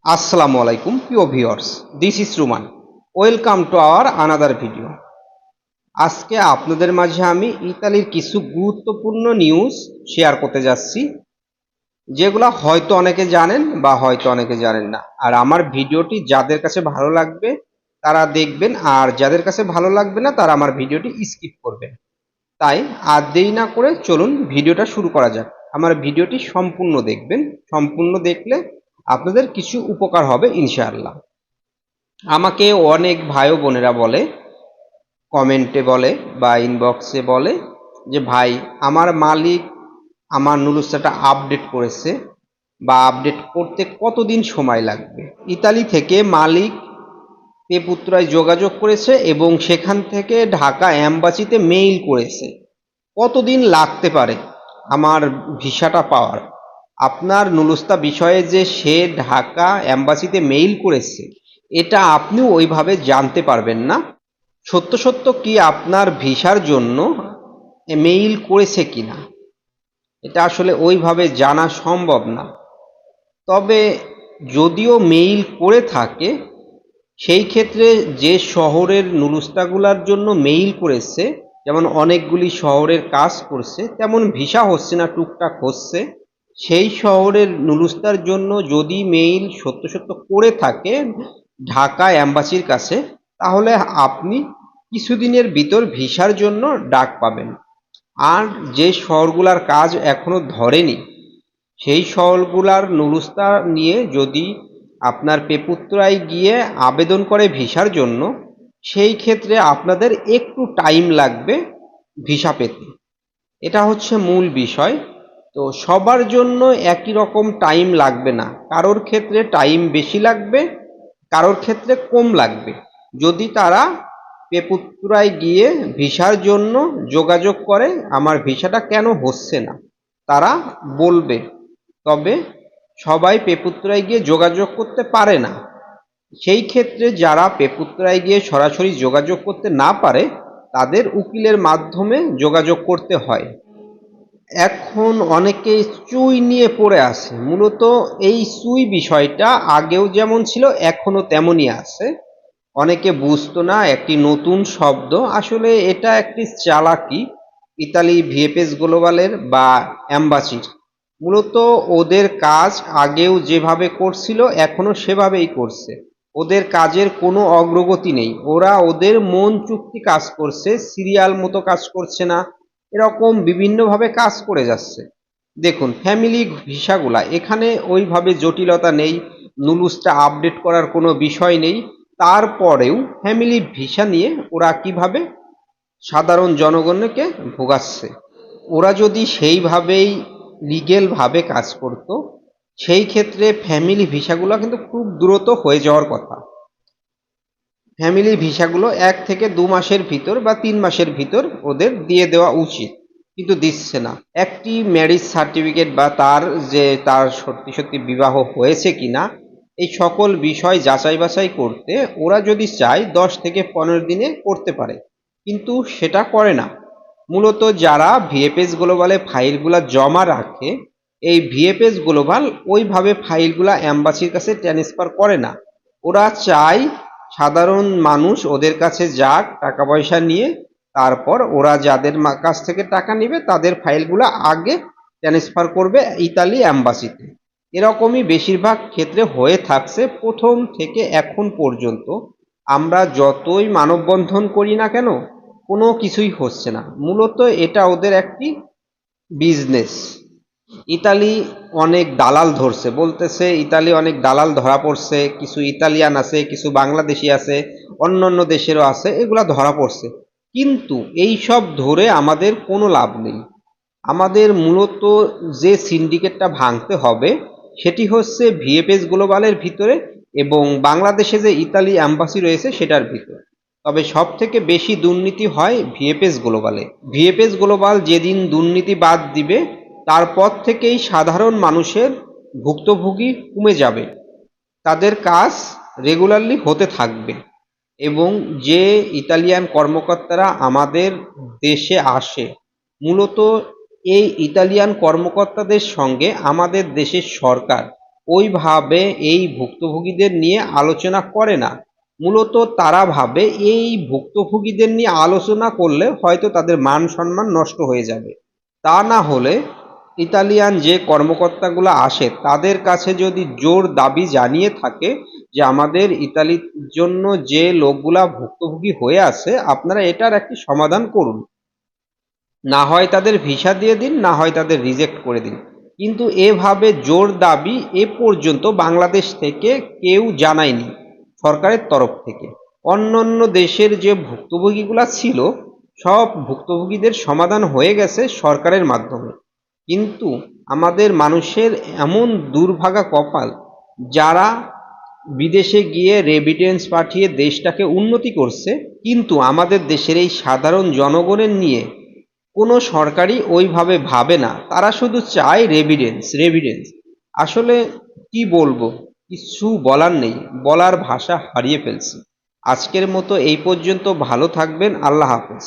আসসালামু আলাইকুম প্রিয় viewers, this is Ruman. Welcome to our another video. আজকে আপনাদের মাঝে আমি ইতালির কিছু গুরুত্বপূর্ণ নিউজ শেয়ার করতে যাচ্ছি, যেগুলো হয়তো অনেকে জানেন বা হয়তো অনেকে জানেন না। আর আমার ভিডিওটি যাদের কাছে ভালো লাগবে তারা দেখবেন, আর যাদের কাছে ভালো লাগবে না তারা আমার ভিডিওটি স্কিপ করবেন। তাই আর দেরি না করে চলুন ভিডিওটা শুরু করা যাক। আমার ভিডিওটি সম্পূর্ণ দেখবেন, সম্পূর্ণ দেখলে আপনাদের কিছু উপকার হবে ইনশাআল্লাহ। আমাকে অনেক ভাই ও বোনেরা বলে, কমেন্টে বলে বা ইনবক্সে বলে যে ভাই, আমার মালিক আমার নুডলসটা আপডেট করেছে বা আপডেট করতে কতদিন সময় লাগবে। ইতালি থেকে মালিক পেপুত্রায় যোগাযোগ করেছে এবং সেখান থেকে ঢাকা অ্যাম্বাসিতে মেইল করেছে। কতদিন লাগতে পারে আমার ভিসাটা পাওয়ার? আপনার নুলুস্তা বিষয়ে যে সে ঢাকা অ্যাম্বাসিতে মেইল করেছে, এটা আপনিও ওইভাবে জানতে পারবেন না। সত্য সত্য কি আপনার ভিসার জন্য মেইল করেছে কিনা, এটা আসলে ওইভাবে জানা সম্ভব না। তবে যদিও মেইল করে থাকে, সেই ক্ষেত্রে যে শহরের নুলুস্তাগুলার জন্য মেইল করেছে, যেমন অনেকগুলি শহরের কাজ করছে, তেমন ভিসা হচ্ছে না, টুকটাক হচ্ছে। সেই শহরের নুলুস্তার জন্য যদি মেইল সত্য সত্য করে থাকে ঢাকা অ্যাম্বাসির কাছে, তাহলে আপনি কিছুদিনের ভিতর ভিসার জন্য ডাক পাবেন। আর যে শহরগুলার কাজ এখনো ধরেনি, সেই শহরগুলার নুলুস্তা নিয়ে যদি আপনার পেপুত্রায় গিয়ে আবেদন করে ভিসার জন্য, সেই ক্ষেত্রে আপনাদের একটু টাইম লাগবে ভিসা পেতে। এটা হচ্ছে মূল বিষয়। তো সবার জন্য একই রকম টাইম লাগবে না, কারোর ক্ষেত্রে টাইম বেশি লাগবে, কারোর ক্ষেত্রে কম লাগবে। যদি তারা পেপুত্রায় গিয়ে ভিসার জন্য যোগাযোগ করে আমার ভিসাটা কেন হচ্ছে না, তারা বলবে। তবে সবাই পেপুত্রায় গিয়ে যোগাযোগ করতে পারে না। সেই ক্ষেত্রে যারা পেপুত্রায় গিয়ে সরাসরি যোগাযোগ করতে না পারে, তাদের উকিলের মাধ্যমে যোগাযোগ করতে হয়। এখন অনেকেই সুই নিয়ে পড়ে আছে। মূলত এই সুই বিষয়টা আগেও যেমন ছিল এখনো তেমনই আছে। অনেকে বুঝতো না, একটি নতুন শব্দ। আসলে এটা একটি চালাকি ইতালি ভিএফএস গ্লোবালের বা অ্যাম্বাসির। মূলত ওদের কাজ আগেও যেভাবে করছিল এখনো সেভাবেই করছে। ওদের কাজের কোনো অগ্রগতি নেই। ওরা ওদের মন চুক্তি কাজ করছে, সিরিয়াল মতো কাজ করছে না, এরকম বিভিন্নভাবে কাজ করে যাচ্ছে। দেখুন ফ্যামিলি ভিসাগুলা, এখানে ওইভাবে জটিলতা নেই, নুলুসটা আপডেট করার কোনো বিষয় নেই। তারপরেও ফ্যামিলি ভিসা নিয়ে ওরা কিভাবে সাধারণ জনগণকে ভোগাচ্ছে। ওরা যদি সেইভাবেই লিগেলভাবে কাজ করত, সেই ক্ষেত্রে ফ্যামিলি ভিসাগুলো কিন্তু খুব দ্রুত হয়ে যাওয়ার কথা। ফ্যামিলি ভিসাগুলো 1 থেকে 2 মাসের ভিতর বা 3 মাসের ভিতর ওদের দিয়ে দেওয়া উচিত, কিন্তু দিচ্ছে না। একটি ম্যারেজ সার্টিফিকেট বা তার সত্যি সত্যি বিবাহ হয়েছে কিনা, এই সকল বিষয় যাচাই বাছাই করতে ওরা যদি চায় 10 থেকে 15 দিনে করতে পারে, কিন্তু সেটা করে না। মূলত যারা ভিএফএস গ্লোবালে ফাইলগুলা জমা রাখে, এই ভিএফএস গ্লোবাল ওইভাবে ফাইলগুলা অ্যাম্বাসির কাছে ট্রান্সফার করে না। ওরা চায় সাধারণ মানুষ ওদের কাছে যাক টাকা পয়সা নিয়ে, তারপর ওরা যাদের কাছ থেকে টাকা নেবে তাদের ফাইলগুলো আগে ট্রান্সফার করবে ইতালি অ্যাম্বাসিতে। এরকমই বেশিরভাগ ক্ষেত্রে হয়ে থাকছে প্রথম থেকে এখন পর্যন্ত। আমরা যতই মানববন্ধন করি না কেন, কোনো কিছুই হচ্ছে না। মূলত এটা ওদের একটি বিজনেস। ইতালি অনেক দালাল ধরছে, বলতেছে ইতালি অনেক দালাল ধরা পড়ছে, কিছু ইতালিয়ান আছে, কিছু বাংলাদেশি আছে, অন্যান্য দেশেরও আছে, এগুলা ধরা পড়ছে। কিন্তু এই সব ধরে আমাদের কোনো লাভ নেই। আমাদের মূলত যে সিন্ডিকেটটা ভাঙতে হবে সেটি হচ্ছে ভিএফএস গ্লোবালের ভিতরে এবং বাংলাদেশে যে ইতালি অ্যাম্বাসি রয়েছে সেটার ভিতরে। তবে সব থেকে বেশি দুর্নীতি হয় ভিএফএস গ্লোবালে। ভিএফএস গ্লোবাল যেদিন দুর্নীতি বাদ দিবে, তারপর থেকেই সাধারণ মানুষের ভুক্তভোগী কমে যাবে, তাদের কাজ রেগুলারলি হতে থাকবে। এবং যে ইতালিয়ান কর্মকর্তারা আমাদের দেশে আসে, মূলত এই ইতালিয়ান কর্মকর্তাদের সঙ্গে আমাদের দেশের সরকার ওইভাবে এই ভুক্তভোগীদের নিয়ে আলোচনা করে না। মূলত তারা ভাবে এই ভুক্তভোগীদের নিয়ে আলোচনা করলে হয়তো তাদের মান সম্মান নষ্ট হয়ে যাবে। তা না হলে ইতালিয়ান যে কর্মকর্তাগুলো আসে তাদের কাছে যদি জোর দাবি জানিয়ে থাকে যে আমাদের ইতালির জন্য যে লোকগুলা ভুক্তভোগী হয়ে আছে আপনারা এটার একটি সমাধান করুন, না হয় তাদের ভিসা দিয়ে দিন, না হয় তাদের রিজেক্ট করে দিন। কিন্তু এভাবে জোর দাবি এ পর্যন্ত বাংলাদেশ থেকে কেউ জানায়নি সরকারের তরফ থেকে। অন্যান্য দেশের যে ভুক্তভোগীগুলা ছিল সব ভুক্তভোগীদের সমাধান হয়ে গেছে সরকারের মাধ্যমে। কিন্তু আমাদের মানুষের এমন দুর্ভাগা কপাল, যারা বিদেশে গিয়ে রেমিটেন্স পাঠিয়ে দেশটাকে উন্নতি করছে, কিন্তু আমাদের দেশের এই সাধারণ জনগণের নিয়ে কোনো সরকারই ওইভাবে ভাবে না। তারা শুধু চায় রেভিডেন্স রেভিডেন্স। আসলে কি বলবো, কিছু বলার নেই, বলার ভাষা হারিয়ে ফেলছি। আজকের মতো এই পর্যন্ত। ভালো থাকবেন। আল্লাহ হাফেজ।